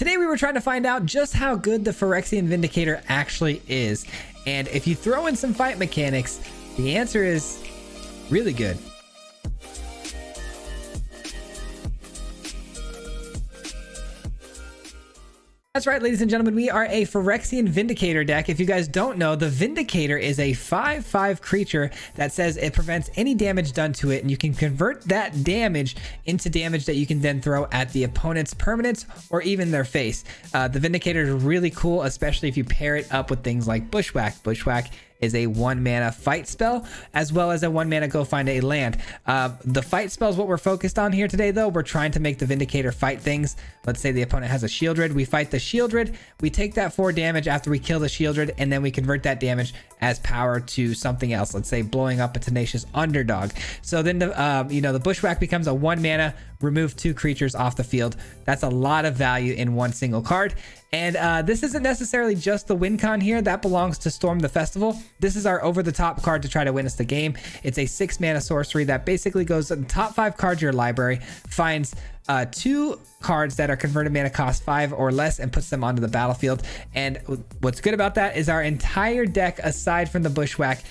Today we were trying to find out just how good the Phyrexian Vindicator actually is. And if you throw in some fight mechanics, the answer is really good. That's right, ladies and gentlemen, we are a Phyrexian Vindicator deck. If you guys don't know, the Vindicator is a 5/5 creature that says it prevents any damage done to it, and you can convert that damage into damage that you can then throw at the opponent's permanents or even their face. The Vindicator is really cool, especially if you pair it up with things like Bushwhack. Bushwhack is a 1-mana fight spell, as well as a 1-mana go find a land. The fight spell is what we're focused on here today, though. We're trying to make the Vindicator fight things. Let's say the opponent has a Shieldred. We fight the Shieldred. We take that 4 damage after we kill the Shieldred, and then we convert that damage as power to something else. Let's say blowing up a Tenacious Underdog. So then the Bushwhack becomes a 1-mana, remove 2 creatures off the field. That's a lot of value in one single card. And this isn't necessarily just the win con here. That belongs to Storm the Festival. This is our over-the-top card to try to win us the game. It's a 6-mana sorcery that basically goes to the top 5 cards of your library, finds 2 cards that are converted mana cost 5 or less, and puts them onto the battlefield. And what's good about that is our entire deck, aside from the Bushwhack,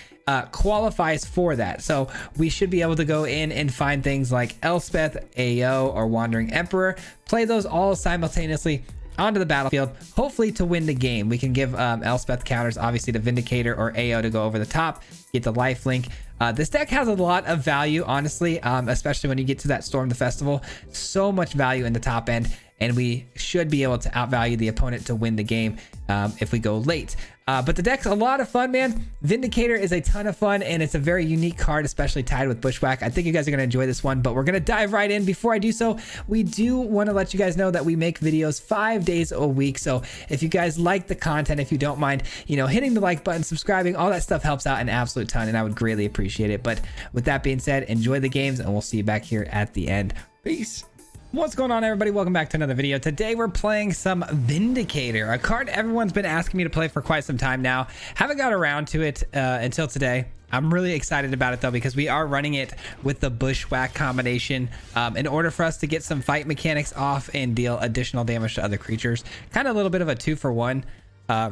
qualifies for that. So we should be able to go in and find things like Elspeth, AO, or Wandering Emperor, play those all simultaneously onto the battlefield, hopefully to win the game. We can give Elspeth counters, obviously, to Vindicator or AO to go over the top, get the lifelink. This deck has a lot of value, honestly, especially when you get to that Storm the Festival. So much value in the top end, and we should be able to outvalue the opponent to win the game if we go late. But the deck's a lot of fun, man. Vindicator is a ton of fun, and it's a very unique card, especially tied with Bushwhack. I think you guys are going to enjoy this one, but we're going to dive right in. Before I do so, we do want to let you guys know that we make videos 5 days a week. So if you guys like the content, if you don't mind, hitting the like button, subscribing, all that stuff helps out an absolute ton, and I would greatly appreciate it. But with that being said, enjoy the games, and we'll see you back here at the end. Peace. What's going on, everybody? Welcome back to another video. Today we're playing some Vindicator, a card everyone's been asking me to play for quite some time now. Haven't got around to it until today. I'm really excited about it, though, because we are running it with the Bushwhack combination in order for us to get some fight mechanics off and deal additional damage to other creatures. Kind of a little bit of a 2-for-1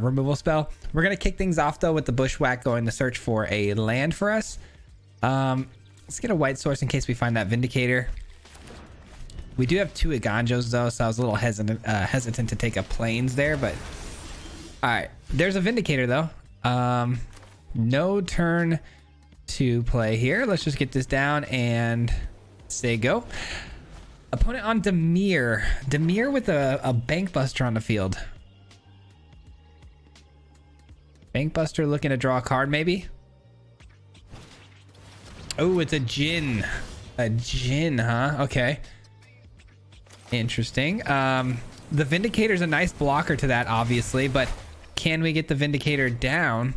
removal spell. We're going to kick things off, though, with the Bushwhack going to search for a land for us. Let's get a white source in case we find that Vindicator. We do have 2 Iganjos, though, so I was a little hesitant to take a Plains there, but all right. There's a Vindicator, though. No turn to play here. Let's just get this down and say go. Opponent on Dimir. Dimir with a Bankbuster on the field. Bankbuster looking to draw a card, maybe? Oh, it's a Djinn. A Djinn, huh? Okay. Interesting. The Vindicator's a nice blocker to that, obviously, but can we get the Vindicator down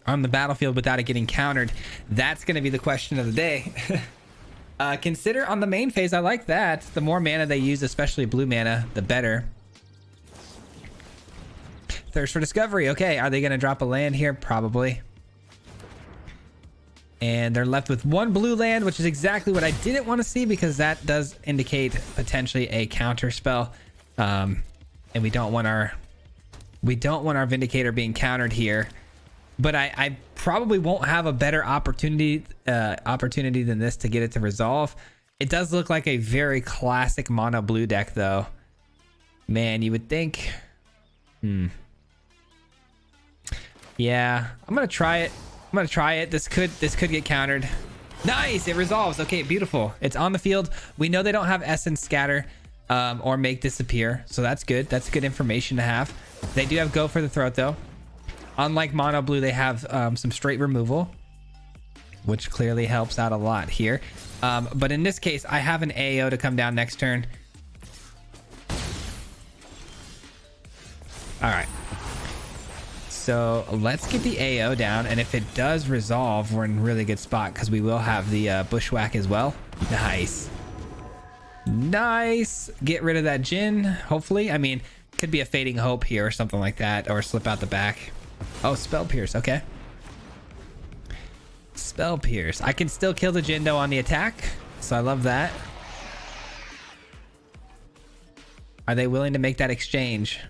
on the battlefield without it getting countered? That's going to be the question of the day. Consider on the main phase. I like that. The more mana they use, especially blue mana, the better. Thirst for Discovery. Okay, are they going to drop a land here? Probably. And they're left with 1 blue land, which is exactly what I didn't want to see, because that does indicate potentially a counter spell. And we don't want our Vindicator being countered here. But I probably won't have a better opportunity than this to get it to resolve. It does look like a very classic mono blue deck, though. Man, you would think. Yeah, I'm gonna try it. This could get countered. Nice, it resolves. Okay, beautiful. It's on the field. We know they don't have Essence Scatter or Make Disappear, so that's good. That's good information to have. They do have Go for the Throat, though. Unlike mono blue, they have some straight removal, which clearly helps out a lot here. But in this case, I have an AO to come down next turn. All right. So let's get the AO down, and if it does resolve, we're in a really good spot, because we will have the Bushwhack as well. Nice. Nice. Get rid of that Djinn, hopefully. I mean, could be a Fading Hope here or something like that, or slip out the back. Oh, Spell Pierce. Okay. Spell Pierce. I can still kill the Djinn, though, on the attack, so I love that. Are they willing to make that exchange?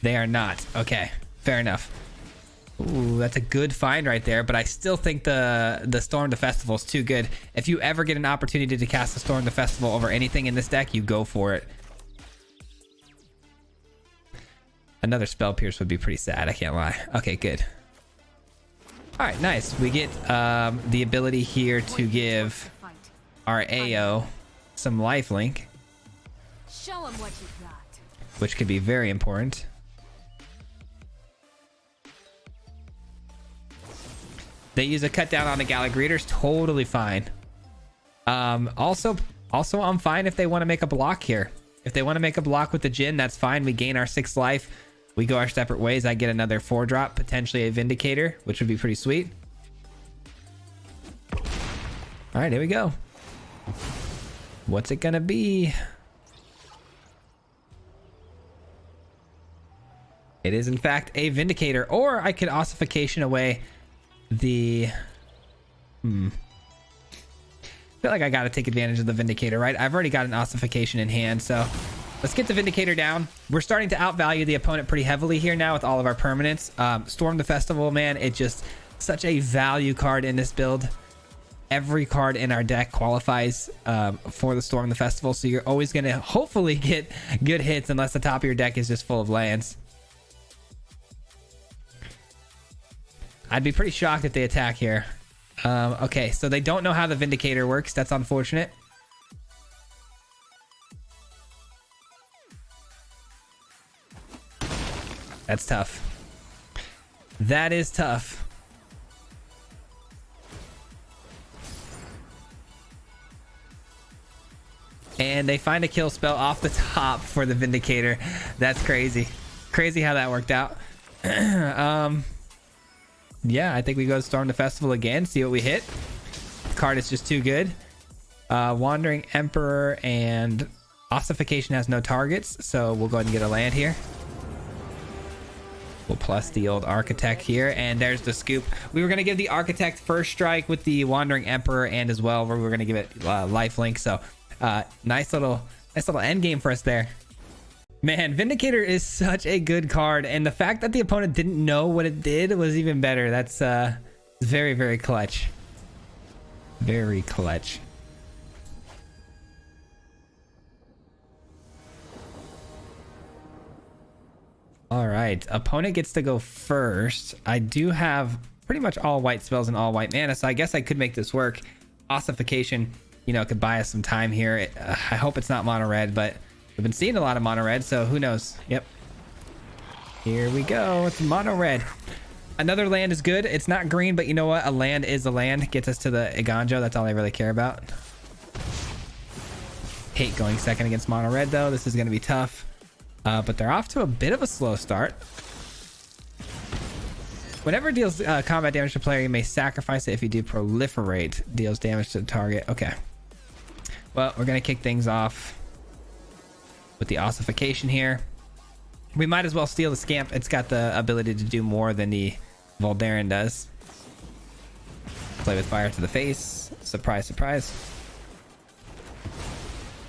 They are not. Okay, fair enough. Ooh, that's a good find right there, but I still think the Storm the Festival is too good. If you ever get an opportunity to cast the Storm the Festival over anything in this deck, you go for it. Another Spell Pierce would be pretty sad, I can't lie. Okay, good. All right, nice. We get the ability here to give our AO some lifelink. Show him what you got. Which could be very important. They use a cut down on the Gallic Greeters, totally fine. Also I'm fine if they want to make a block here. If they want to make a block with the Jhin, that's fine. We gain our 6 life. We go our separate ways. I get another 4-drop, potentially a Vindicator, which would be pretty sweet. All right, here we go. What's it gonna be? It is in fact a Vindicator, or I could Ossification away the... I feel like I gotta take advantage of the Vindicator, right? I've already got an Ossification in hand, so let's get the Vindicator down. We're starting to outvalue the opponent pretty heavily here now with all of our permanents. Storm the Festival, man, it's just such a value card in this build. Every card in our deck qualifies for the Storm the Festival, so you're always going to hopefully get good hits unless the top of your deck is just full of lands. I'd be pretty shocked if they attack here. Okay, so they don't know how the Vindicator works. That's unfortunate. That's tough. That is tough. And they find a kill spell off the top for the Vindicator. That's crazy. Crazy how that worked out. Yeah, I think we go to Storm the Festival again, see what we hit. The card is just too good. Wandering Emperor and Ossification has no targets, so we'll go ahead and get a land here. We'll plus the old Architect here, and there's the scoop. We were going to give the Architect first strike with the Wandering Emperor, and as well, we were going to give it lifelink, so nice little end game for us there. Man, Vindicator is such a good card, and the fact that the opponent didn't know what it did was even better. That's very, very clutch. Very clutch. All right, opponent gets to go first. I do have pretty much all white spells and all white mana, so I guess I could make this work. Ossification, you know, could buy us some time here. I hope it's not mono red, but we've been seeing a lot of mono red, so who knows? Yep. Here we go. It's mono red. Another land is good. It's not green, but you know what? A land is a land. Gets us to the Iganjo. That's all I really care about. Hate going second against mono red, though. This is going to be tough. But they're off to a bit of a slow start. Whenever it deals combat damage to player, you may sacrifice it. If you do proliferate, deals damage to the target. Okay. Well, we're going to kick things off with the Ossification here. We might as well steal the Scamp. It's got the ability to do more than the Voldaren does. Play with fire to the face. Surprise, surprise.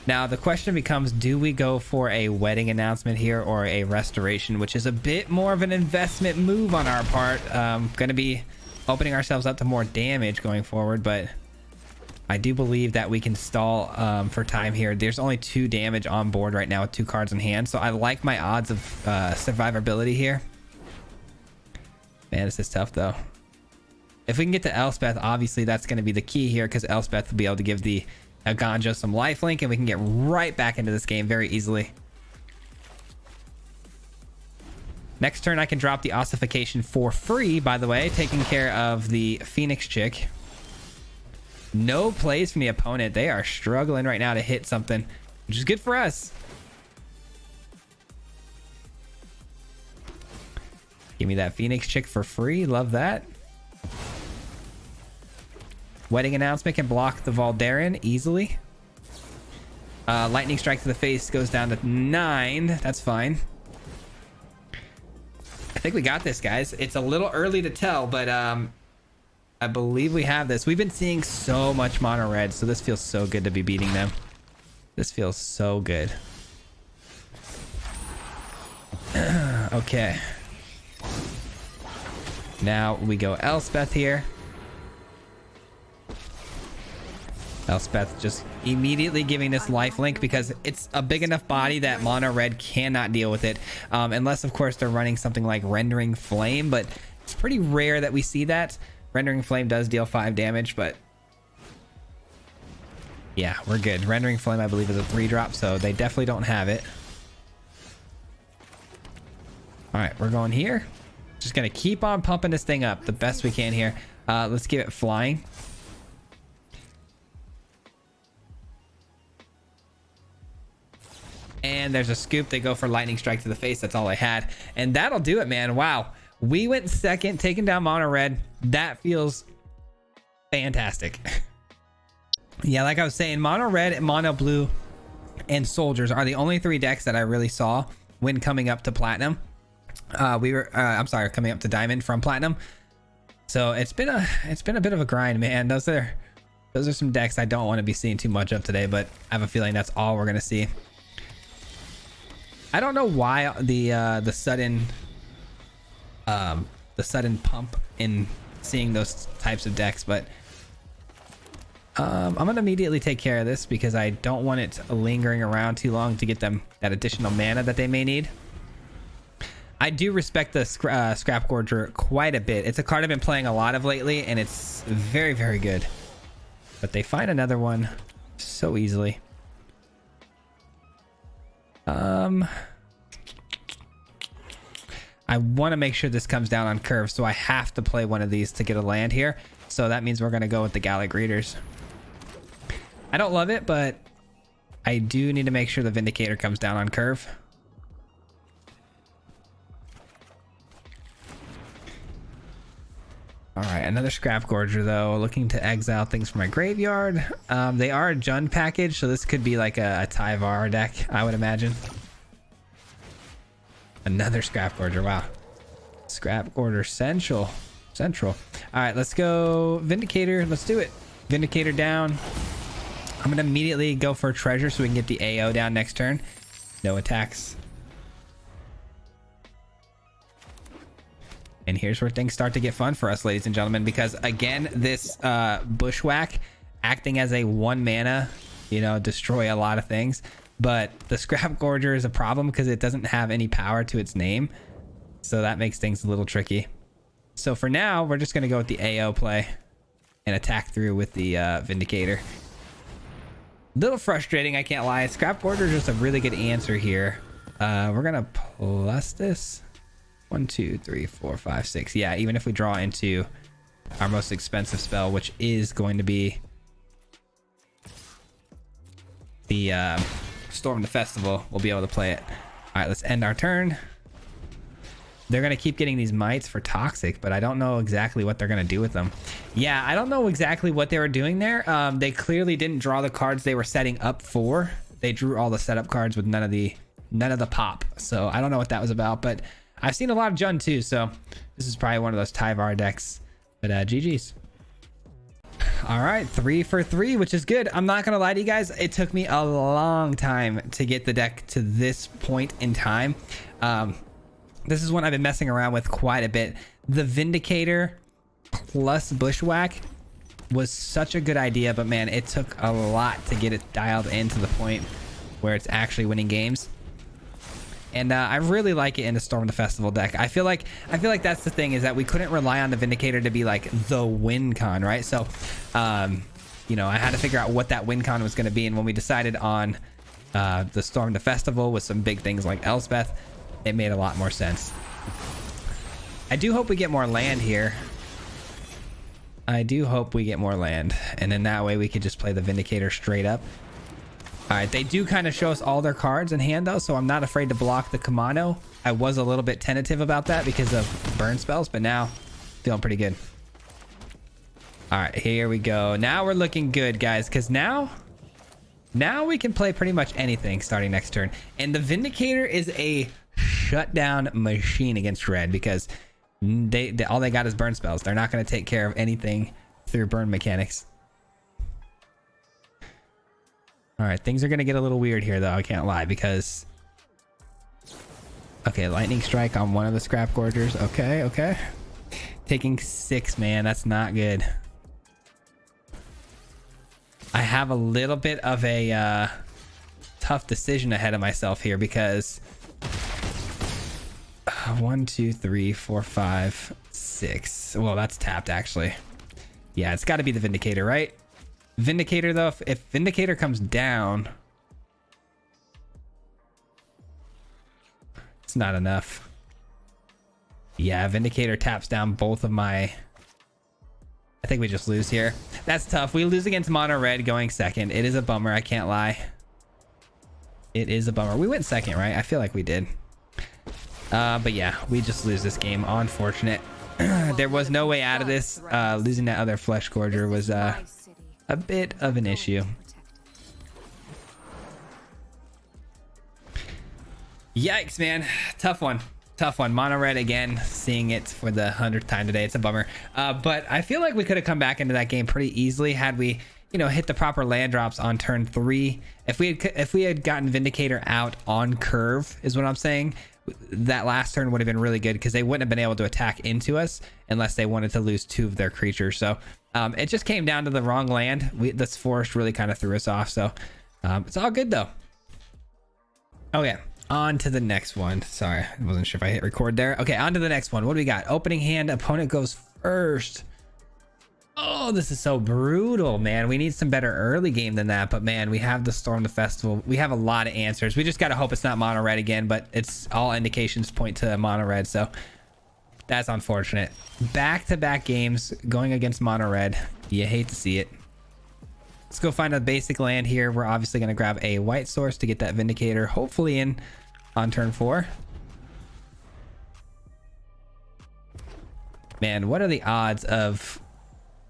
Now, the question becomes, do we go for a wedding announcement here or a restoration, which is a bit more of an investment move on our part. Going to be opening ourselves up to more damage going forward, but I do believe that we can stall for time here. There's only 2 damage on board right now with 2 cards in hand, so I like my odds of survivability here. Man, this is tough, though. If we can get to Elspeth, obviously that's going to be the key here, because Elspeth will be able to give the Ganja some lifelink, and we can get right back into this game very easily. Next turn, I can drop the Ossification for free, by the way, taking care of the Phoenix chick. No plays from the opponent. They are struggling right now to hit something, which is good for us. Give me that Phoenix chick for free. Love that. Wedding announcement can block the Voldaren easily. Lightning strike to the face goes down to 9. That's fine. I think we got this, guys. It's a little early to tell, but I believe we have this. We've been seeing so much mono red, so this feels so good to be beating them. This feels so good. Okay. Now we go Elspeth here. Elspeth just immediately giving this lifelink because it's a big enough body that mono red cannot deal with it. Unless, of course, they're running something like Rendering Flame, but it's pretty rare that we see that. Rendering Flame does deal 5 damage, but yeah, we're good. Rendering Flame, I believe, is a 3-drop, so they definitely don't have it. All right, we're going here. Just gonna keep on pumping this thing up the best we can here. Let's give it flying. And there's a scoop. They go for lightning strike to the face. That's all I had, and that'll do it, man. Wow, we went second, taking down mono red. That feels fantastic. Yeah, like I was saying, mono red, mono blue, and soldiers are the only 3 decks that I really saw when coming up to platinum. I'm sorry, coming up to diamond from platinum. So it's been a bit of a grind, man. Those are some decks I don't want to be seeing too much of today, but I have a feeling that's all we're gonna see. I don't know why the sudden pump in seeing those types of decks, but I'm gonna immediately take care of this because I don't want it lingering around too long to get them that additional mana that they may need. I do respect the Scrap Gorger quite a bit. It's a card I've been playing a lot of lately, and it's very, very good. But they find another one so easily. I want to make sure this comes down on curve, so I have to play one of these to get a land here. So that means we're going to go with the Gallic Readers. I don't love it, but I do need to make sure the Vindicator comes down on curve. All right, another Scrap Gorger, though, looking to exile things from my graveyard. They are a Jund package, so this could be like a Tyvar deck, I would imagine. Another Scrap Gorger, wow. Scrap Gorger Central. All right, let's go Vindicator. Let's do it. Vindicator down. I'm going to immediately go for a treasure so we can get the AO down next turn. No attacks. And here's where things start to get fun for us, ladies and gentlemen, because again, this Bushwhack acting as a 1 mana, destroy a lot of things. But the Scrap Gorger is a problem because it doesn't have any power to its name. So that makes things a little tricky. So for now, we're just going to go with the AO play and attack through with the Vindicator. Little frustrating, I can't lie. Scrap Gorger is just a really good answer here. We're going to plus this. 1, 2, 3, 4, 5, 6. Yeah, even if we draw into our most expensive spell, which is going to be the Storm the Festival, we'll be able to play it. All right, let's end our turn. They're going to keep getting these mites for Toxic, but I don't know exactly what they're going to do with them. Yeah, I don't know exactly what they were doing there. They clearly didn't draw the cards they were setting up for. They drew all the setup cards with none of the pop. So I don't know what that was about, but I've seen a lot of Jund too, so this is probably one of those Tyvar decks. But GG's. All right, 3 for 3, which is good. I'm not gonna lie to you guys, it took me a long time to get the deck to this point in time. This is one I've been messing around with quite a bit. The Vindicator plus Bushwhack was such a good idea, but man, it took a lot to get it dialed in to the point where it's actually winning games. And I really like it in the Storm the Festival deck. I feel like that's the thing, is that we couldn't rely on the Vindicator to be like the win con, right? So, I had to figure out what that win con was going to be. And when we decided on the Storm the Festival with some big things like Elspeth, it made a lot more sense. I do hope we get more land here. And then that way we could just play the Vindicator straight up. All right, they do kind of show us all their cards in hand, though, so I'm not afraid to block the Kamano. I was a little bit tentative about that because of burn spells, but now feeling pretty good. All right, here we go. Now we're looking good, guys, because now we can play pretty much anything starting next turn. And the Vindicator is a shutdown machine against red because all they got is burn spells. They're not going to take care of anything through burn mechanics. All right, things are gonna get a little weird here though, I can't lie, because okay, lightning strike on one of the scrap gorgers. Okay. Taking 6, man, that's not good. I have a little bit of a tough decision ahead of myself here because 1, 2, 3, 4, 5, 6. Well, that's tapped actually. Yeah, it's got to be the Vindicator, right? Vindicator though, if Vindicator comes down, it's not enough. Yeah, Vindicator taps down both of my... I think we just lose here. That's tough. We lose against mono red going second. It is a bummer, I can't lie. It is a bummer. We went second, right? I feel like we did. But yeah, we just lose this game. Unfortunate. There was no way out of this. Losing that other flesh gorger was a bit of an issue. Yikes, man. Tough one. Tough one. Mono red again, seeing it for the 100th time today. It's a bummer. But I feel like we could have come back into that game pretty easily had we, you know, hit the proper land drops on turn 3. If we had gotten Vindicator out on curve, is what I'm saying, that last turn would have been really good because they wouldn't have been able to attack into us unless they wanted to lose 2 of their creatures. So it just came down to the wrong land. This forest really kind of threw us off. So it's all good though. Okay. On to the next one. Sorry, I wasn't sure if I hit record there. Okay, on to the next one. What do we got? Opening hand, opponent goes first. Oh, this is so brutal, man. We need some better early game than that. But man, we have the Storm the Festival. We have a lot of answers. We just got to hope it's not mono red again, but it's all indications point to mono red. So that's unfortunate. Back-to-back games going against mono red. You hate to see it. Let's go find a basic land here. We're obviously going to grab a white source to get that Vindicator, hopefully in on turn 4. Man, what are the odds of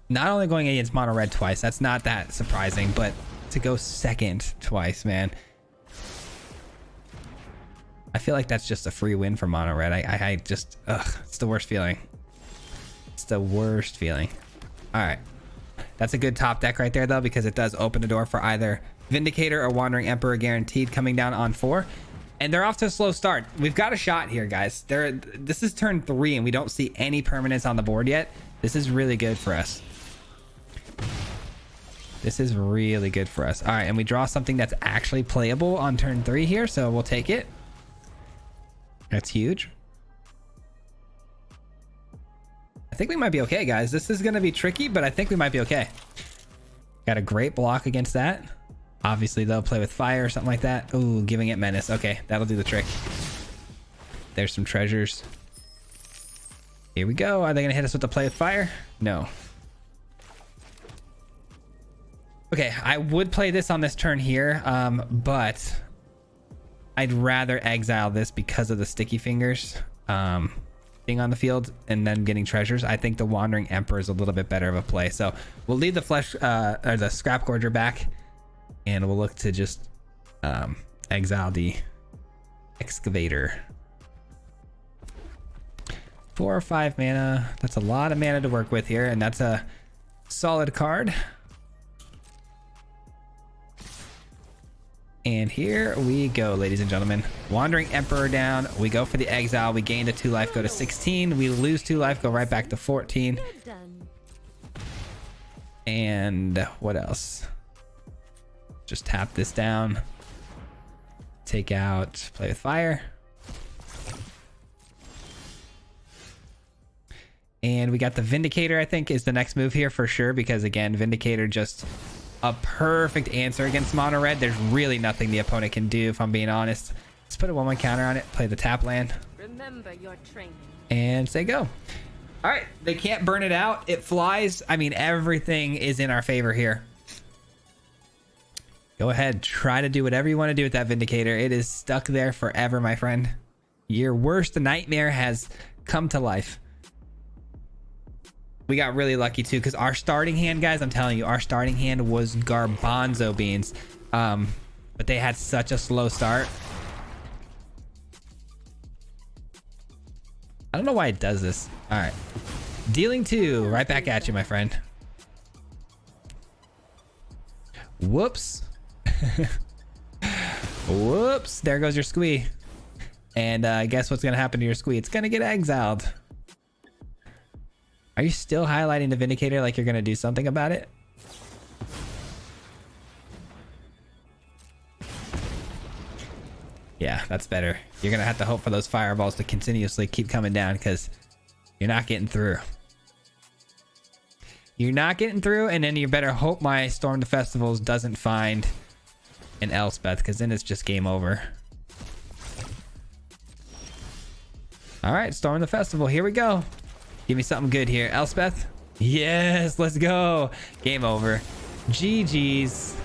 not only going against mono red twice? That's not that surprising, but to go second twice, man. I feel like that's just a free win for mono red. I just, it's the worst feeling. It's the worst feeling. All right. That's a good top deck right there, though, because it does open the door for either Vindicator or Wandering Emperor guaranteed coming down on 4. And they're off to a slow start. We've got a shot here, guys. This is turn 3, and we don't see any permanents on the board yet. This is really good for us. This is really good for us. All right, and we draw something that's actually playable on turn 3 here, so we'll take it. That's huge. I think we might be okay, guys. This is going to be tricky, but I think we might be okay. Got a great block against that. Obviously, they'll play with fire or something like that. Ooh, giving it menace. Okay, that'll do the trick. There's some treasures. Here we go. Are they going to hit us with the play with fire? No. Okay, I would play this on this turn here, but I'd rather exile this because of the sticky fingers being on the field and then getting treasures. I think the Wandering Emperor is a little bit better of a play. So we'll leave the flesh or the scrap gorger back, and we'll look to just exile the excavator. 4 or 5 mana. That's a lot of mana to work with here, and that's a solid card. And here we go, ladies and gentlemen. Wandering Emperor down. We go for the exile. We gain the 2 life, go to 16. We lose 2 life, go right back to 14. And what else? Just tap this down. Take out, play with fire. And we got the Vindicator, I think, is the next move here for sure, because again, Vindicator just a perfect answer against mono red. There's really nothing the opponent can do, if I'm being honest. Let's put a 1/1 counter on it, play the tap land. Remember your training. And say go. All right, they can't burn it out. It flies. I mean, everything is in our favor here. Go ahead, try to do whatever you want to do with that Vindicator. It is stuck there forever, my friend. Your worst nightmare has come to life. We got really lucky too, because our starting hand, guys, I'm telling you, our starting hand was garbanzo beans. But they had such a slow start. I don't know why it does this. All right, dealing 2 right back at you, my friend. Whoops. Whoops, there goes your squee. And guess what's gonna happen to your squee? It's gonna get exiled. Are you still highlighting the Vindicator like you're gonna do something about it? Yeah, that's better. You're gonna have to hope for those fireballs to continuously keep coming down because you're not getting through. You're not getting through, and then you better hope my Storm the Festivals doesn't find an Elspeth, because then it's just game over. All right, Storm the Festival, here we go. Give me something good here. Elspeth? Yes, let's go. Game over. GG's.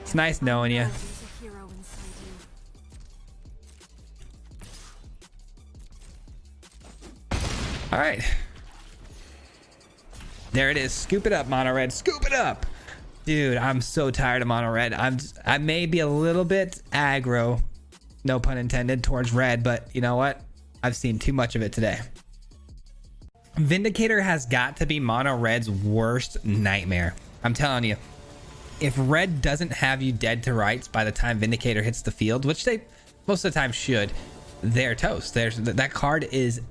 It's nice knowing you. All right. There it is. Scoop it up, Mono Red. Scoop it up. Dude, I'm so tired of Mono Red. I may be a little bit aggro, no pun intended, towards red, but you know what? I've seen too much of it today. Vindicator has got to be Mono Red's worst nightmare. I'm telling you, if red doesn't have you dead to rights by the time Vindicator hits the field, which they most of the time should, they're toast. That card is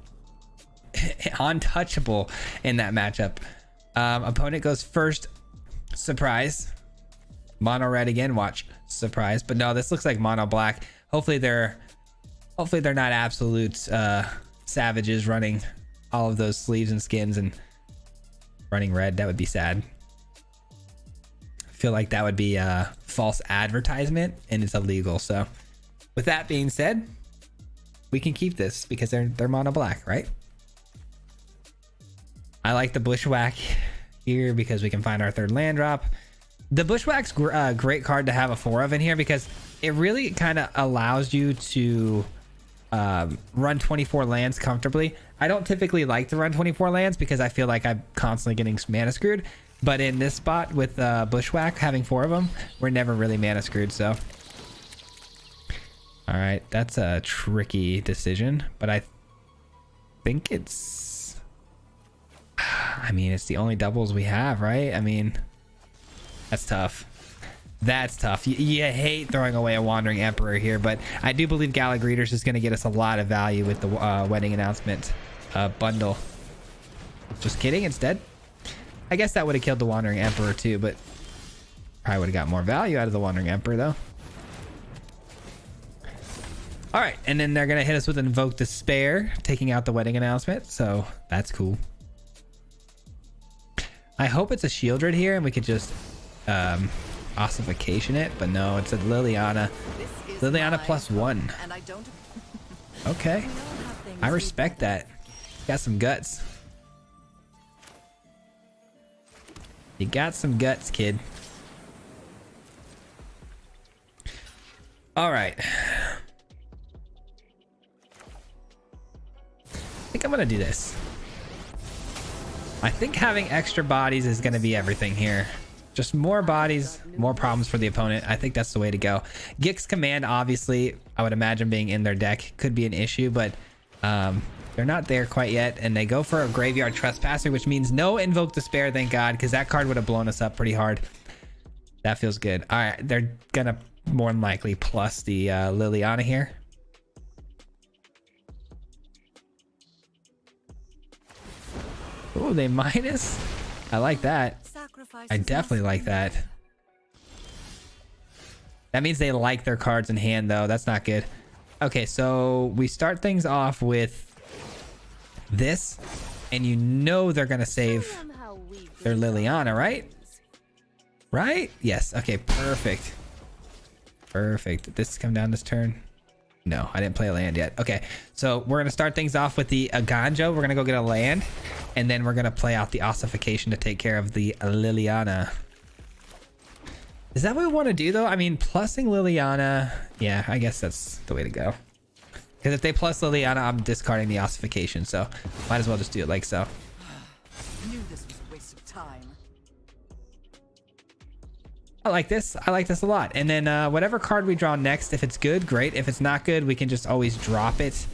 untouchable in that matchup. Opponent goes first. Surprise. Mono red again. Watch. Surprise. But no, this looks like mono black. Hopefully they're not absolute savages running all of those sleeves and skins and running red. That would be sad. I feel like that would be a false advertisement and it's illegal. So with that being said, we can keep this because they're mono black, right? I like the Bushwhack here because we can find our third land drop. The Bushwhack's a great card to have a 4 of in here because it really kind of allows you to run 24 lands comfortably. I don't typically like to run 24 lands because I feel like I'm constantly getting mana screwed. But in this spot with Bushwhack having 4 of them, we're never really mana screwed. So, all right, that's a tricky decision, but I think it's. I mean, it's the only doubles we have, right? I mean, that's tough. That's tough. You hate throwing away a Wandering Emperor here, but I do believe Gala Greeters is going to get us a lot of value with the wedding announcement bundle. Just kidding, it's dead. I guess that would have killed the Wandering Emperor too, but probably would have got more value out of the Wandering Emperor though. All right, and then they're going to hit us with Invoke Despair, taking out the wedding announcement, so that's cool. I hope it's a Shieldred here and we could just ossification it, but no, it's a Liliana. Liliana +1. Okay, I respect that. Got some guts. You got some guts, kid. All right. I think I'm gonna do this. I think having extra bodies is going to be everything here. Just more bodies, more problems for the opponent. I think that's the way to go. Gix Command, obviously, I would imagine being in their deck could be an issue, but they're not there quite yet. And they go for a Graveyard Trespasser, which means no Invoke Despair, thank God, because that card would have blown us up pretty hard. That feels good. All right, they're going to more than likely plus the Liliana here. Oh, they minus? I like that. I definitely like that. That means they like their cards in hand, though. That's not good. Okay, so we start things off with this, and you know they're going to save their Liliana, right? Right? Yes. Okay, perfect. Perfect. Did this come down this turn? No, I didn't play a land yet. Okay, so we're going to start things off with the Aganjo. We're going to go get a land, and then we're going to play out the ossification to take care of the Liliana. Is that what we want to do, though? I mean, plussing Liliana, yeah, I guess that's the way to go. Because if they plus Liliana, I'm discarding the ossification, so might as well just do it like so. I knew this was a waste of time. I like this. I like this a lot. And then whatever card we draw next, if it's good, great. If it's not good, we can just always drop it.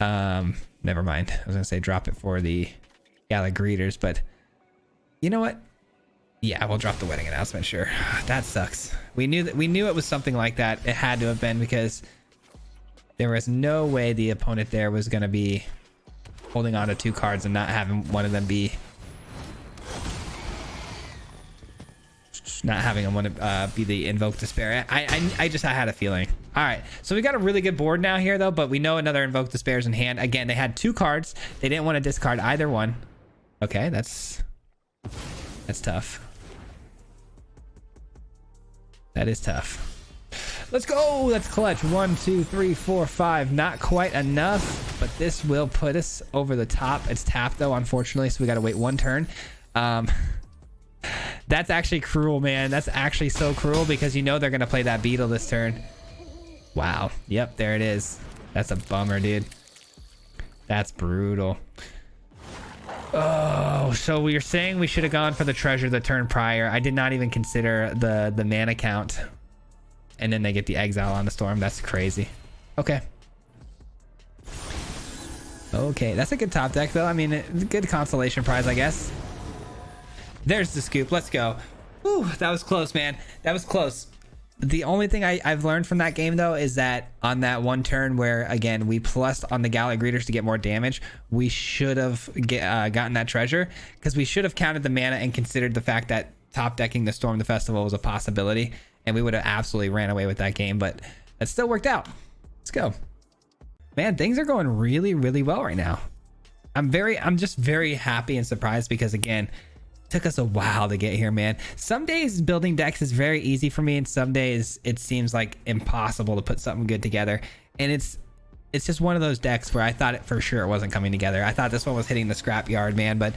Never mind. I was gonna say drop it for the Gala Greeters, but you know what? Yeah, we'll drop the wedding announcement. Sure. That sucks. We knew it was something like that. It had to have been, because there was no way the opponent there was going to be holding on to 2 cards and not having one of them be the Invoke Despair. I had a feeling. All right, so we got a really good board now here though, but we know another Invoke Despair is in hand. Again, they had 2 cards. They didn't want to discard either one. Okay, that's tough. That is tough. Let's go. That's clutch. 1, 2, 3, 4, 5. Not quite enough, but this will put us over the top. It's tapped though, unfortunately, so we got to wait 1 turn. That's actually cruel, man. That's actually so cruel, because you know they're gonna play that beetle this turn. Wow. Yep, there it is. That's a bummer, dude. That's brutal. Oh, so you're saying we should have gone for the treasure the turn prior. I did not even consider the mana count. And then they get the exile on the storm. That's crazy. Okay. Okay, that's a good top deck though. I mean, good consolation prize, I guess. There's the scoop. Let's go. Whew, that was close, man. That was close. The only thing I've learned from that game though is that on that 1 turn where, again, we plussed on the Gallic Greeters to get more damage, we should have gotten that treasure, because we should have counted the mana and considered the fact that top decking the Storm the Festival was a possibility, and we would have absolutely ran away with that game, but that still worked out. Let's go. Man, things are going really, really well right now. I'm just very happy and surprised, because again, took us a while to get here, man. Some days building decks is very easy for me, and some days it seems like impossible to put something good together. And it's just one of those decks where I thought it for sure it wasn't coming together. I thought this one was hitting the scrapyard, man, but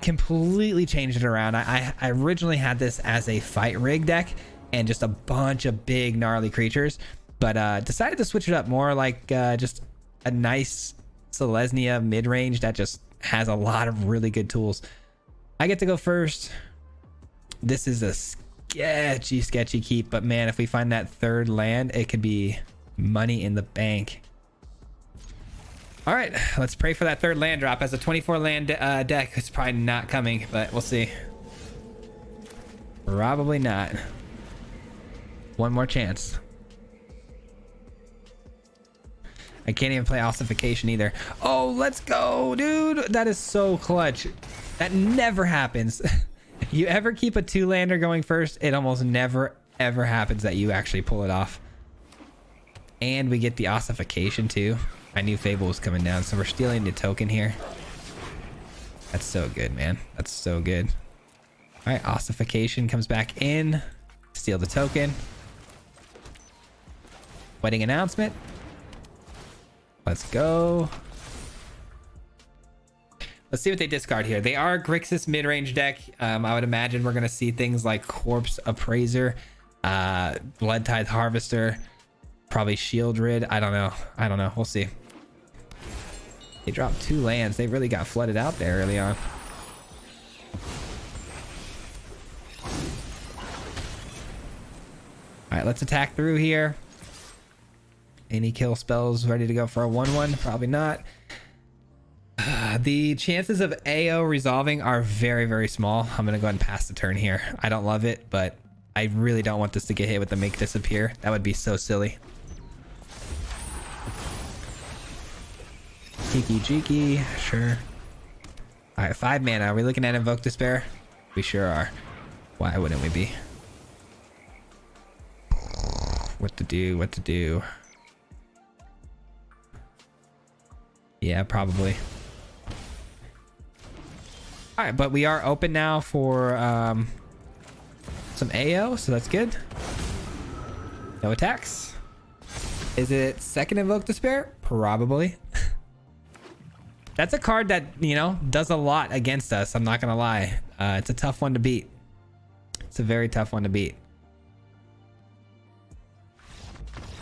completely changed it around. I originally had this as a fight rig deck and just a bunch of big gnarly creatures, but decided to switch it up more like just a nice Selesnya mid-range that just has a lot of really good tools. I get to go first. This is a sketchy keep, but man, if we find that 3rd land, it could be money in the bank. All right, let's pray for that 3rd land drop. As a 24 land deck, it's probably not coming, but we'll see. Probably not. One more chance. I can't even play Ossification either. Oh, let's go, dude. That is so clutch. That never happens. You ever keep a 2-lander going first, it almost never ever happens that you actually pull it off. And we get the Ossification too. I knew Fable was coming down, so we're stealing the token here. That's so good, man. That's so good. All right, Ossification comes back in. Steal the token. Wedding announcement. Let's go. Let's see what they discard here. They are a Grixis mid-range deck. I would imagine we're going to see things like Corpse Appraiser, Blood Tithe Harvester, probably Shield Rid. I don't know. We'll see. They dropped 2 lands. They really got flooded out there early on. All right, let's attack through here. Any kill spells ready to go for a 1/1? Probably not. The chances of AO resolving are very, very small. I'm gonna go ahead and pass the turn here. I don't love it, but I really don't want this to get hit with the Make Disappear. That would be so silly. Kiki Jiki, sure. All right, 5 mana. Are we looking at Invoke Despair? We sure are. Why wouldn't we be? What to do? What to do? Yeah, probably. All right, but we are open now for some AO, so that's good. No attacks. Is it 2nd Invoke Despair? Probably. That's a card that, you know, does a lot against us. I'm not gonna lie. It's a tough one to beat. It's a very tough one to beat.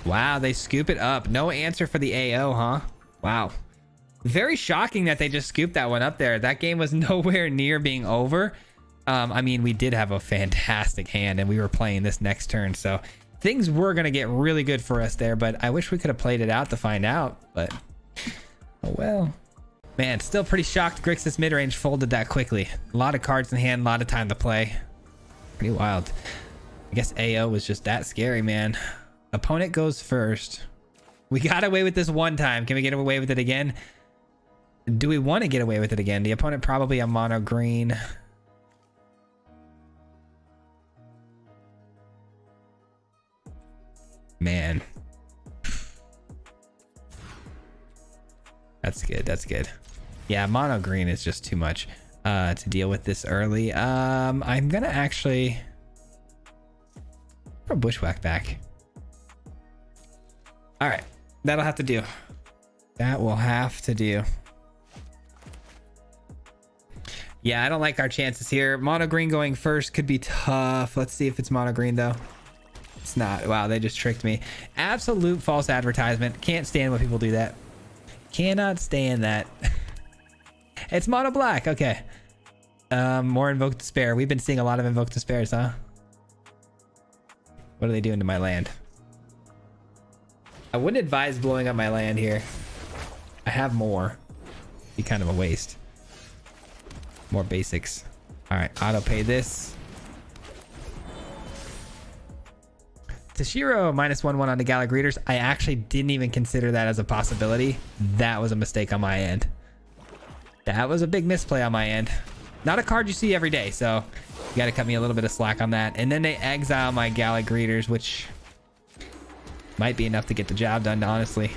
Wow, they scoop it up. No answer for the AO, huh? Wow. Very shocking that they just scooped that one up there. That game was nowhere near being over. I mean, we did have a fantastic hand and we were playing this next turn, so things were going to get really good for us there, but I wish we could have played it out to find out, but oh well. Man, still pretty shocked Grixis mid-range folded that quickly. A lot of cards in hand, a lot of time to play. Pretty wild. I guess AO was just that scary, man. Opponent goes first. We got away with this one time. Can we get away with it again? Do we want to get away with it again? The opponent probably a mono green. Man. That's good. That's good. Yeah, mono green is just too much to deal with this early. I'm gonna actually throw bushwhack back. All right, that'll have to do. That will have to do. Yeah, I don't like our chances here. Mono green going first could be tough. Let's see if it's mono green though. It's not. Wow, they just tricked me. Absolute false advertisement. Can't stand when people do that. Cannot stand that. It's mono black. Okay. More Invoke Despair. We've been seeing a lot of Invoke Despairs, huh? What are they doing to my land? I wouldn't advise blowing up my land here. I have more. Be kind of a waste. More basics. All right, auto pay this. Tashiro -1/1 on the Gala Greeters. I actually didn't even consider that as a possibility. That was a mistake on my end. That was a big misplay on my end. Not a card you see every day, so you got to cut me a little bit of slack on that. And then they exile my Gala Greeters, which might be enough to get the job done, honestly.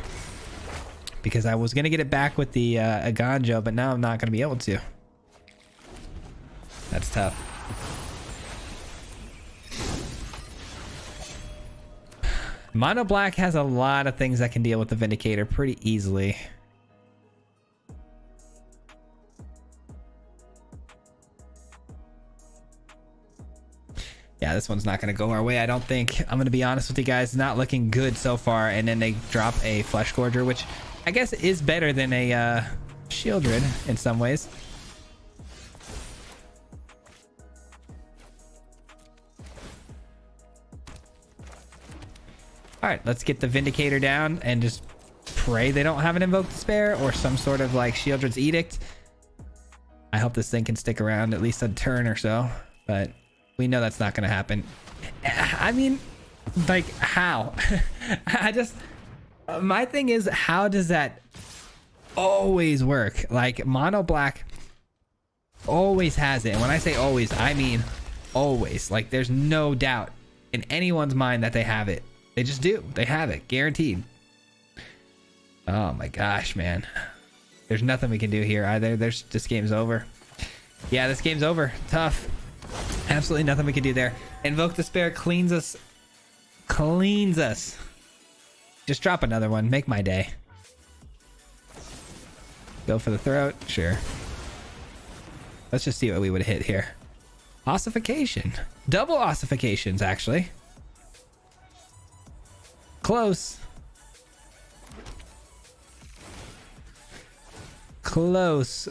Because I was going to get it back with the Aganjo, but now I'm not going to be able to. That's tough. Mono black has a lot of things that can deal with the Vindicator pretty easily. Yeah, this one's not going to go our way, I don't think. I'm going to be honest with you guys. Not looking good so far. And then they drop a Flesh Gorger, which I guess is better than a Shieldred in some ways. All right, let's get the Vindicator down and just pray they don't have an Invoke Despair or some sort of like Shieldred's Edict. I hope this thing can stick around at least a turn or so, but we know that's not going to happen. I mean, like, how? My thing is, how does that always work? Like, mono black always has it. And when I say always, I mean always. Like, there's no doubt in anyone's mind that they have it. They just do. They have it. Guaranteed. Oh my gosh, man. There's nothing we can do here either. This game's over. Yeah, this game's over. Tough. Absolutely nothing we can do there. Invoke Despair cleans us. Cleans us. Just drop another one. Make my day. Go for the throat. Sure. Let's just see what we would hit here. Ossification. Double ossifications, actually. Close. Close.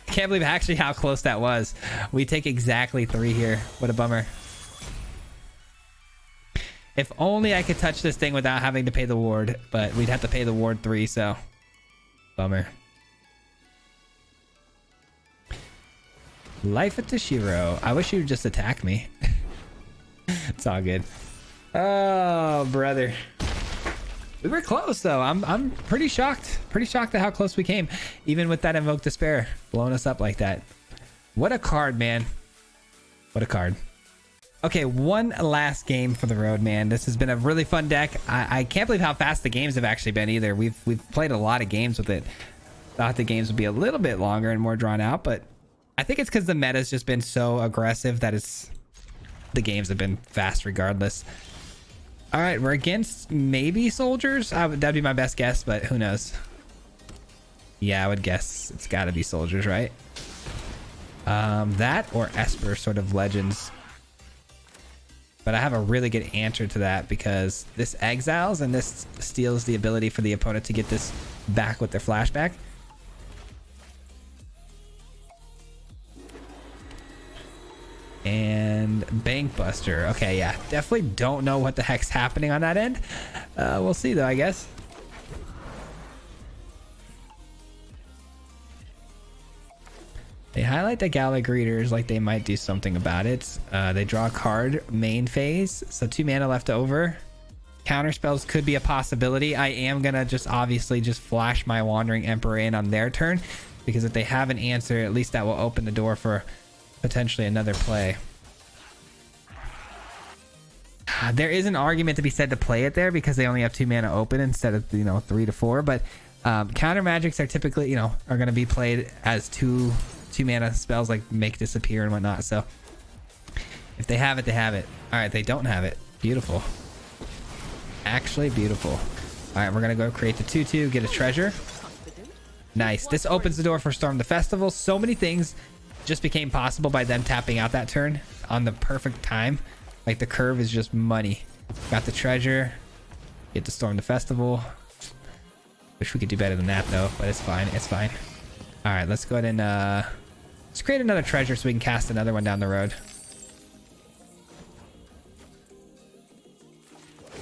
Can't believe actually how close that was. We take exactly 3 here. What a bummer. If only I could touch this thing without having to pay the ward, but we'd have to pay the ward 3, so bummer. Life of Tashiro. I wish you would just attack me. It's all good. Oh, brother. We were close though. I'm pretty shocked. Pretty shocked at how close we came. Even with that Invoke Despair blowing us up like that. What a card, man. What a card. Okay, one last game for the road, man. This has been a really fun deck. I can't believe how fast the games have actually been either. We've played a lot of games with it. Thought the games would be a little bit longer and more drawn out, but I think it's because the meta's just been so aggressive that the games have been fast regardless. All right, we're against maybe soldiers. That'd be my best guess, but who knows? Yeah, I would guess it's got to be soldiers, right? That or Esper sort of legends. But I have a really good answer to that because this exiles and this steals the ability for the opponent to get this back with their flashback. And Bank Buster. Okay, yeah, definitely don't know what the heck's happening on that end. We'll see though, I guess. They highlight the Gala Greeters like they might do something about it. They draw a card main phase, so 2 mana left over. Counter spells could be a possibility. I am gonna just obviously just flash my Wandering Emperor in on their turn, because if they have an answer, at least that will open the door for potentially another play. There is an argument to be said to play it there because they only have 2 mana open instead of 3 to 4, but counter magics are typically are going to be played as two mana spells like make disappear and whatnot. So if they have it, they have it. All right, they don't have it. Beautiful. Actually beautiful. All right, we're gonna go create the 2/2, get a treasure. Nice. This opens the door for Storm the Festival. So many things just became possible by them tapping out that turn on the perfect time. Like the curve is just money. Got the treasure. Get to Storm the Festival. Wish we could do better than that though, but it's fine. It's fine. All right, let's go ahead and let's create another treasure so we can cast another one down the road.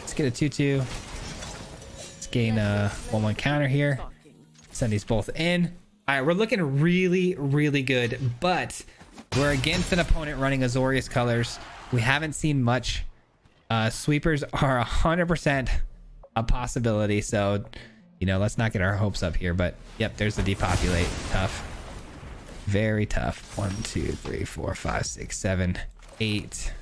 Let's get a 2/2. Let's gain a 1/1 counter here. Send these both in. All right, we're looking really, really good, but we're against an opponent running Azorius colors. We haven't seen much. Sweepers are 100% a possibility, so let's not get our hopes up here. But yep, there's the depopulate. Tough, very tough. 1 2 3 4 5 6 7 8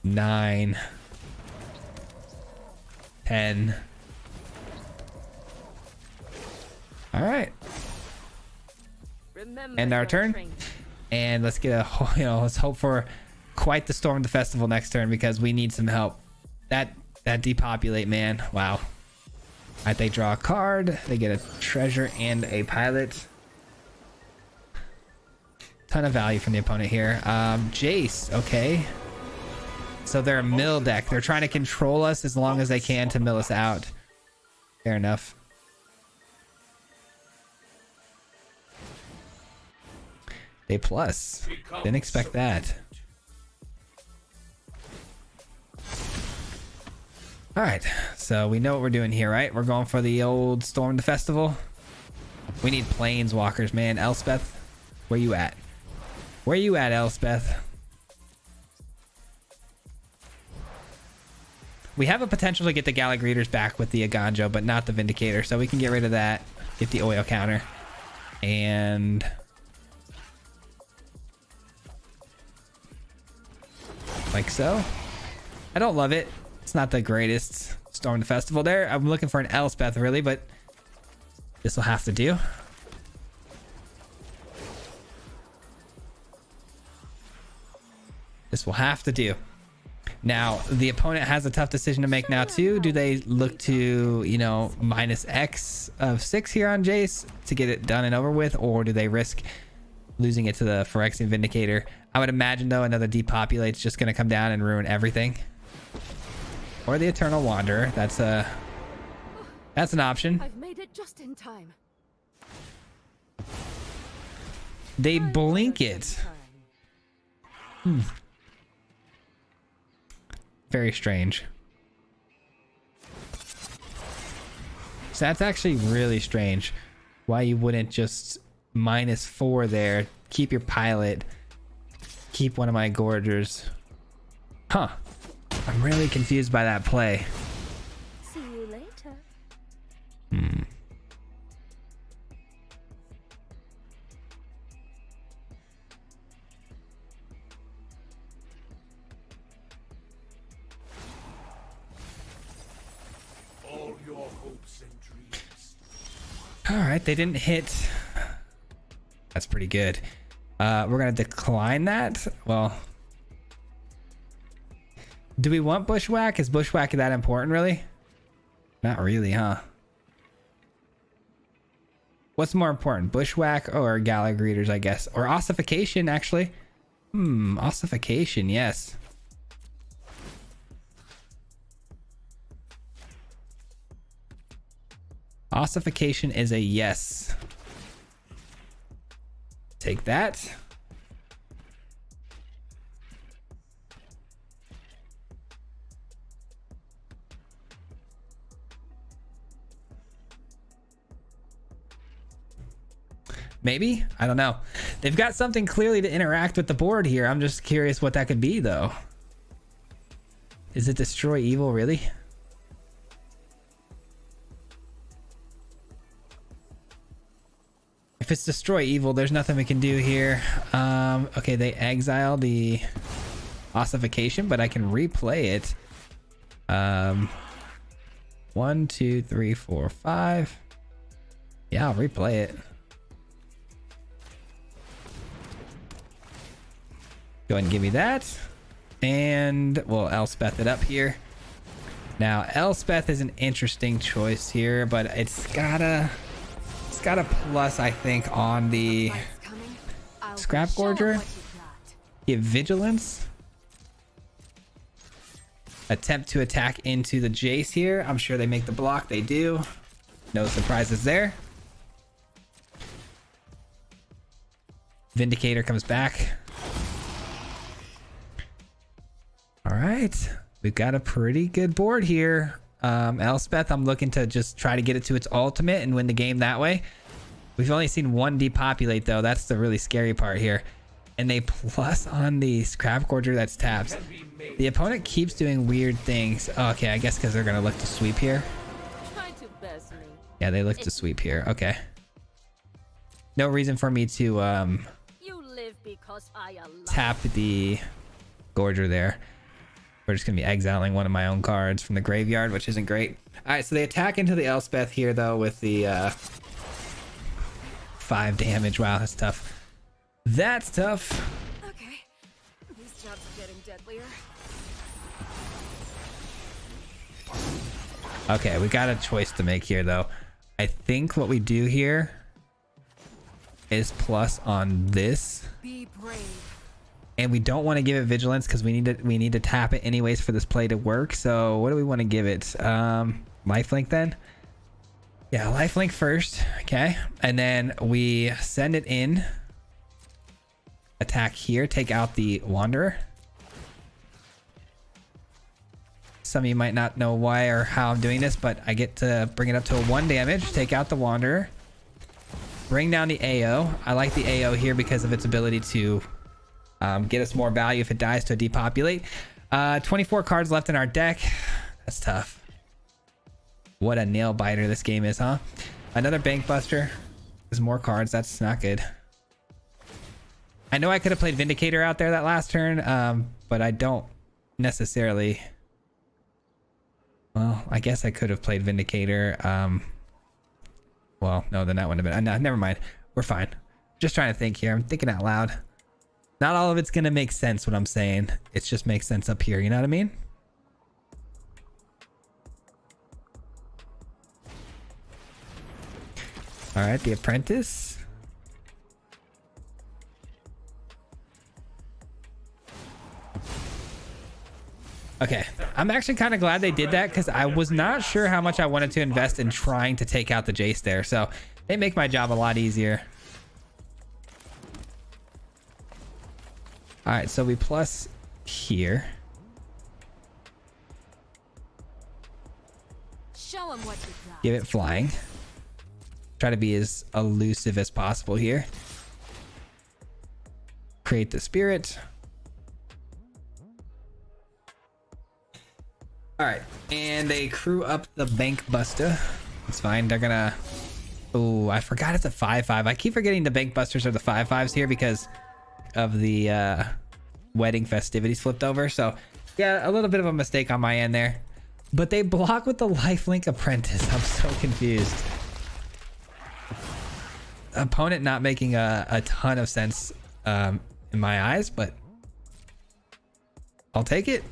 9 10. All right, end our turn. And let's get let's hope for quite the Storm of the Festival next turn because we need some help. That depopulate, man. Wow. All right, they draw a card. They get a treasure and a pilot. Ton of value from the opponent here. Jace, okay. So they're a mill deck. They're trying to control us as long as they can to mill us out. Fair enough. A plus. Didn't expect that. All right, so we know what we're doing here, right? We're going for the old Storm the Festival. We need planeswalkers, man. Elspeth, where you at? Where you at, Elspeth? We have a potential to get the Gala Greeters back with the Aganjo, but not the Vindicator, so we can get rid of that. Get the oil counter. And like so. I don't love it. It's not the greatest Storm the Festival there. I'm looking for an Elspeth really, but this will have to do. This will have to do. Now, the opponent has a tough decision to make now too. Do they look to, minus X of 6 here on Jace to get it done and over with? Or do they risk losing it to the Phyrexian Vindicator? I would imagine though another depopulate's just going to come down and ruin everything. Or the Eternal Wanderer. That's an option. I've made it just in time. They blink it. Very strange. So that's actually really strange. Why you wouldn't just -4 there, keep your pilot, keep one of my Gorgers. Huh. I'm really confused by that play. See you later. All your hopes and dreams. All right, they didn't hit. That's pretty good. We're gonna decline that. Well, do we want Bushwhack? Is Bushwhack that important really? Not really, huh? What's more important, Bushwhack or Gala Greeters, I guess? Or Ossification, actually. Ossification, yes. Ossification is a yes. Take that. Maybe? I don't know. They've got something clearly to interact with the board here. I'm just curious what that could be, though. Is it destroy evil, really? If it's destroy evil, there's nothing we can do here. Okay, they exile the ossification, but I can replay it. 1, 2, 3, 4, 5. Yeah, I'll replay it. Go ahead and give me that. And we'll Elspeth it up here. Now, Elspeth is an interesting choice here, but it's got a plus, I think, on the Scrap Gorger. Give vigilance. Attempt to attack into the Jace here. I'm sure they make the block. They do. No surprises there. Vindicator comes back. All right. We've got a pretty good board here. Elspeth, I'm looking to just try to get it to its ultimate and win the game that way. We've only seen one depopulate, though. That's the really scary part here. And they plus on the Scrap Gorger that's tapped. The opponent keeps doing weird things. Oh, okay, I guess because they're going to look to sweep here. Try to best me. Yeah, they look to sweep here. Okay. No reason for me to You live because I allow. tap the Gorger there. We're just going to be exiling one of my own cards from the graveyard, which isn't great. All right, so they attack into the Elspeth here, though, with the 5 damage. Wow, that's tough. That's tough. Okay. These jobs are getting deadlier. Okay, we got a choice to make here, though. I think what we do here is plus on this. Be brave. And we don't want to give it vigilance because we need to tap it anyways for this play to work. So what do we want to give it? Lifelink then? Yeah, lifelink first. Okay. And then we send it in. Attack here. Take out the Wanderer. Some of you might not know why or how I'm doing this, but I get to bring it up to a 1 damage. Take out the Wanderer. Bring down the AO. I like the AO here because of its ability to get us more value if it dies to depopulate. 24 cards left in our deck. That's tough. What a nail biter this game is, huh? Another Bank Buster. There's more cards. That's not good. I know I could have played Vindicator out there that last turn, but I don't necessarily. Well, I guess I could have played Vindicator. Well, no, then that wouldn't have been. No, never mind. We're fine. Just trying to think here. I'm thinking out loud. Not all of it's going to make sense what I'm saying. It just makes sense up here. You know what I mean? All right, the Apprentice. Okay, I'm actually kind of glad they did that because I was not sure how much I wanted to invest in trying to take out the Jace there. So they make my job a lot easier. All right, so we plus here. Show 'em what you got. Give it flying. Try to be as elusive as possible here. Create the spirit. All right, and they crew up the Bank Buster. It's fine. They're gonna. Oh, I forgot it's a 5/5. I keep forgetting the Bank Busters are the 5/5s here because of the wedding festivities flipped over. So yeah, a little bit of a mistake on my end there, but they block with the Lifelink Apprentice. I'm so confused. Opponent not making a ton of sense in my eyes, but I'll take it.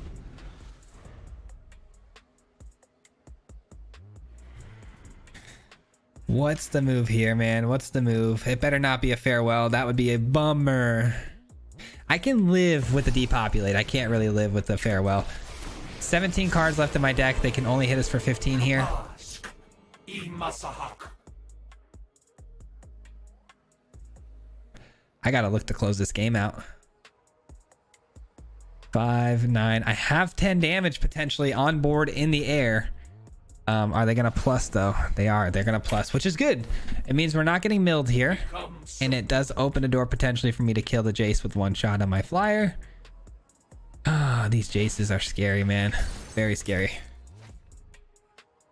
What's the move here, man? What's the move? It better not be a farewell. That would be a bummer. I can live with the depopulate. I can't really live with the farewell. 17 cards left in my deck. They can only hit us for 15 here. I gotta look to close this game out. 5, 9. I have 10 damage potentially on board in the air. Are they gonna plus though? They are. They're gonna plus, which is good. It means we're not getting milled here, and it does open a door potentially for me to kill the Jace with one shot on my flyer. Ah, these Jaces are scary, man. Very scary.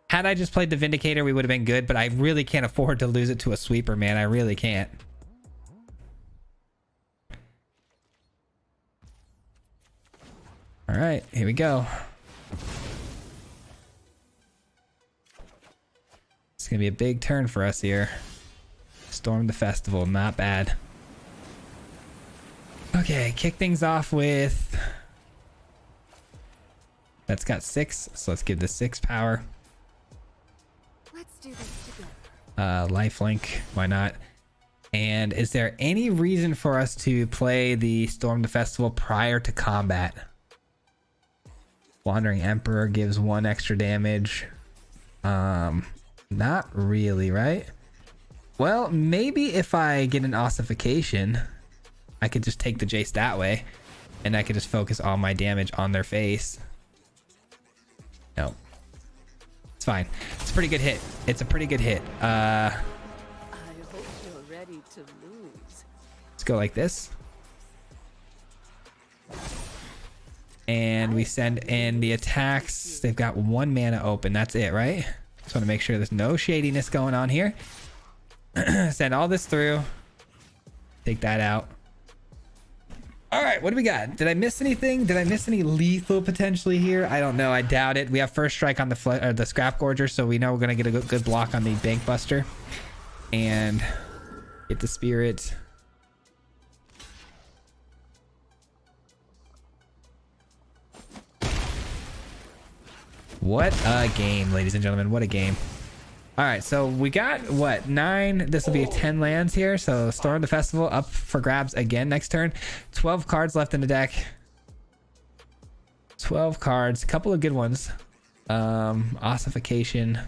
Had I just played the Vindicator, we would have been good, but I really can't afford to lose it to a sweeper, man. I really can't. All right, here we go. It's gonna be a big turn for us here. Storm the festival, not bad. Okay, kick things off with... That's got 6, so let's give this 6 power. Let's do this together. Lifelink, why not? And is there any reason for us to play the Storm the Festival prior to combat? Wandering Emperor gives 1 extra damage. Not really, right? Well, maybe if I get an ossification, I could just take the Jace that way, and I could just focus all my damage on their face. No. It's fine. It's a pretty good hit. It's a pretty good hit. I hope you're ready to lose. Let's go like this. And we send in the attacks. They've got 1 mana open. That's it, right? Just want to make sure there's no shadiness going on here. Send all this through. Take that out. All right, what do we got? Did I miss anything? Did I miss any lethal potentially here? I don't know. I doubt it. We have first strike on the Scrap Gorger, so we know we're going to get a good block on the Bank Buster. And get the Spirit. What a game, ladies and gentlemen. What a game. All right, so we got, what, 9? This will be 10 lands here. So Storm the Festival up for grabs again next turn. 12 cards left in the deck. 12 cards. A couple of good ones. Ossification.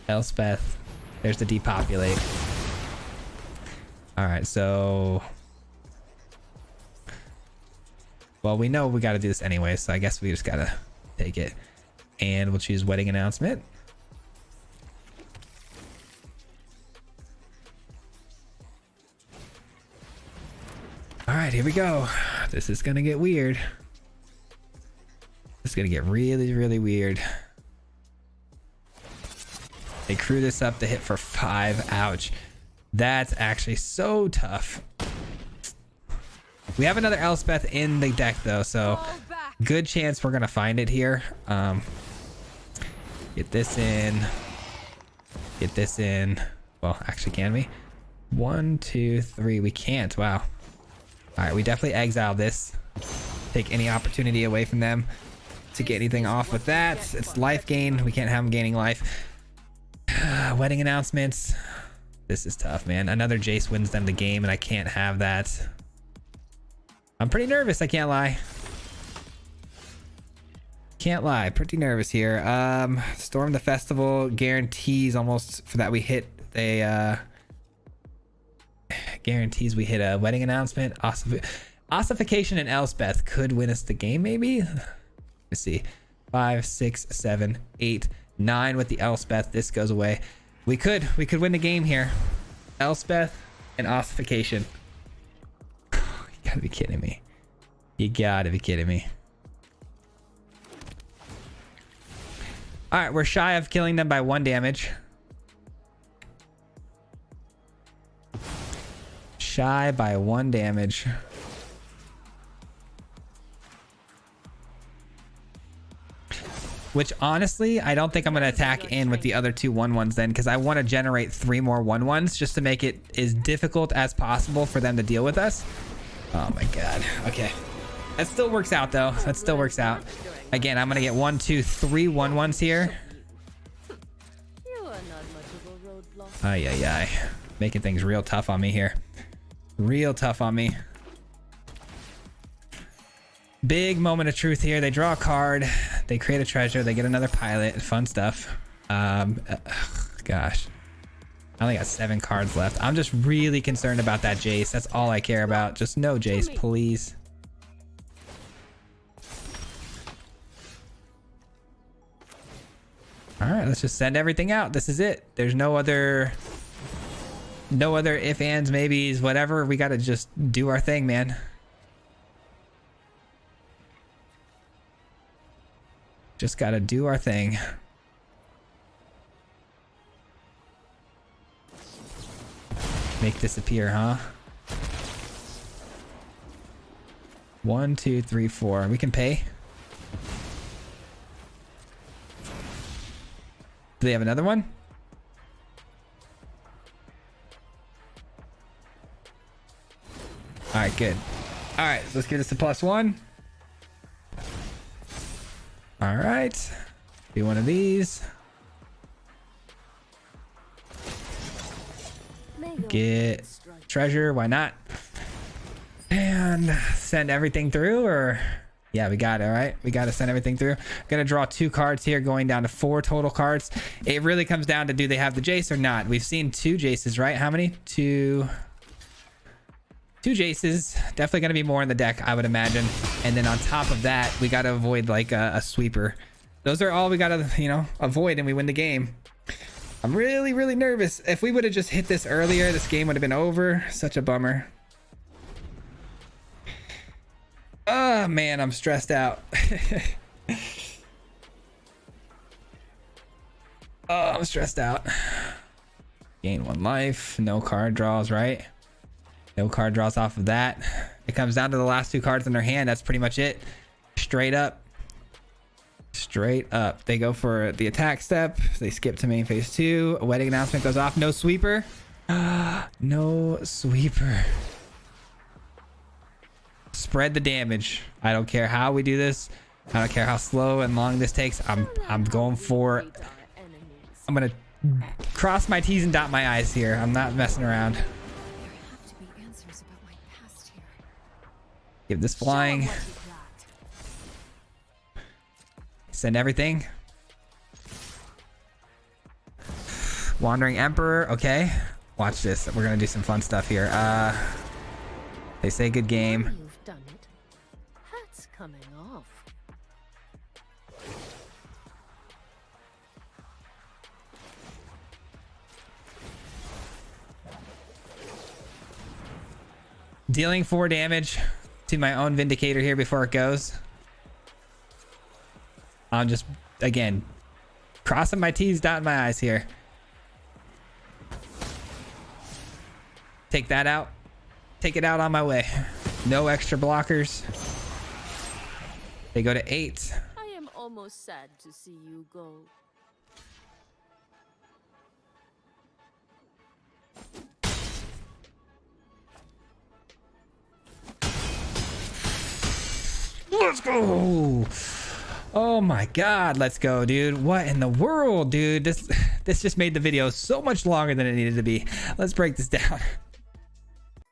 Elspeth. There's the Depopulate. All right, so... Well, we know we got to do this anyway, so I guess we just got to take it. And we'll choose Wedding Announcement. All right, here we go. This is gonna get weird. This is gonna get really, really weird. They crew this up to hit for 5. Ouch. That's actually so tough. We have another Elspeth in the deck though, so good chance we're gonna find it here. Get this in. Get this in. Well, actually, can we? 1, 2, 3. We can't. Wow. All right, we definitely exile this. Take any opportunity away from them to get anything off with that. It's life gain. We can't have them gaining life. Wedding Announcements. This is tough, man. Another Jace wins them the game, and I can't have that. I'm pretty nervous. I can't lie. Can't lie. Pretty nervous here. Storm the Festival guarantees almost for that we hit a... guarantees we hit a Wedding Announcement. Ossification and Elspeth could win us the game, maybe. Let's see. 5, 6, 7, 8, 9 with the Elspeth. This goes away. We could win the game here. Elspeth and Ossification. You gotta be kidding me. You gotta be kidding me. All right, we're shy of killing them by 1 damage. Shy by 1 damage. Which honestly, I don't think I'm going to attack in with the other 2 1/1s then, because I want to generate 3 more 1/1s just to make it as difficult as possible for them to deal with us. Oh my god. Okay. That still works out though. That still works out. Again, I'm going to get 1, 2, 3 1/1s here. You are not much of a roadblock. Ay, ay, ay. Making things real tough on me here. Real tough on me. Big moment of truth here. They draw a card. They create a treasure. They get another pilot. Fun stuff. Gosh. I only got 7 cards left. I'm just really concerned about that Jace. That's all I care about. Just no Jace, please. All right, let's just send everything out. This is it. There's no other if, ands, maybes, whatever. We got to just do our thing, man. Just got to do our thing. Make disappear, huh? 1, 2, 3, 4. We can pay. Do they have another one? All right, good. All right, let's get us to +1. All right, do one of these. Get treasure, why not? And send everything through, or yeah, we got it. All right, we got to send everything through. Gonna draw 2 cards here, going down to 4 total cards. It really comes down to, do they have the Jace or not? We've seen 2 Jaces, right? How many? 2 Jaces. Definitely gonna be more in the deck, I would imagine. And then on top of that, we got to avoid like a sweeper. Those are all we got to, you know, avoid, and we win the game. I'm really, really nervous. If we would have just hit this earlier, this game would have been over. Such a bummer. Oh man, I'm stressed out. Oh, I'm stressed out. Gain 1 life. No card draws, right? No card draws off of that. It comes down to the last 2 cards in their hand. That's pretty much it. Straight up. Straight up. They go for the attack step. They skip to main phase 2. A wedding announcement goes off. No sweeper. No sweeper. Spread the damage. I don't care how we do this. I don't care how slow and long this takes. I'm going for... I'm gonna cross my T's and dot my I's here. I'm not messing around. There have to be answers about my past here. Give this flying. Send everything. Wandering Emperor. Okay. Watch this. We're gonna do some fun stuff here. They say good game. You've done it. Hat's coming off. Dealing 4 damage to my own Vindicator here before it goes. I'm just, again, crossing my T's, dotting my I's here. Take that out. Take it out on my way. No extra blockers. They go to 8. I am almost sad to see you go. Let's go. Oh my god, let's go, dude. What in the world, dude? This just made the video so much longer than it needed to be. Let's break this down.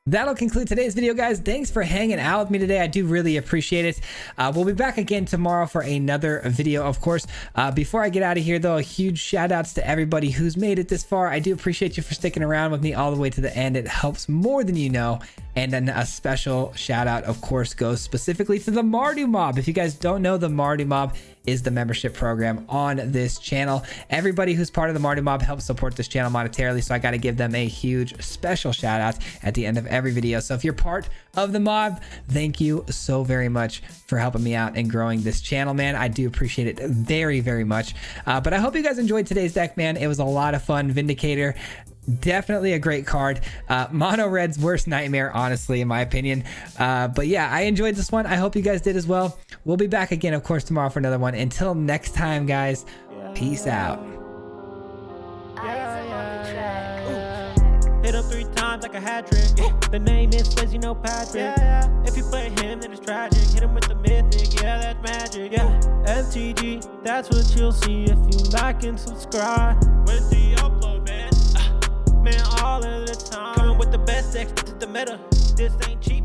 That'll conclude today's video, guys. Thanks for hanging out with me today. I do really appreciate it. We'll be back again tomorrow for another video, of course. Before I get out of here, though, a huge shout outs to everybody who's made it this far. I do appreciate you for sticking around with me all the way to the end. It helps more than you know. And then a special shout out, of course, goes specifically to the Mardu Mob. If you guys don't know, the Mardu Mob is the membership program on this channel. Everybody who's part of the Mardu Mob helps support this channel monetarily, so I got to give them a huge special shout out at the end of every video. So if you're part of the mob, thank you so very much for helping me out and growing this channel, man. I do appreciate it very, very much. But I hope you guys enjoyed today's deck, man. It was a lot of fun. Vindicator, definitely a great card. Mono Red's worst nightmare, honestly, in my opinion. But yeah, I enjoyed this one. I hope you guys did as well. We'll be back again, of course, tomorrow for another one. Until next time, guys, peace out. Hit him 3 times like a hat trick. The name is Swayze, no Patrick. If you play him, then it's tragic. Hit him with the mythic, yeah, that's magic. MTG, that's what you'll see if you like and subscribe. Where's the upload, man? Man, all of the time. Coming with the best decks, this is the meta. This ain't cheap.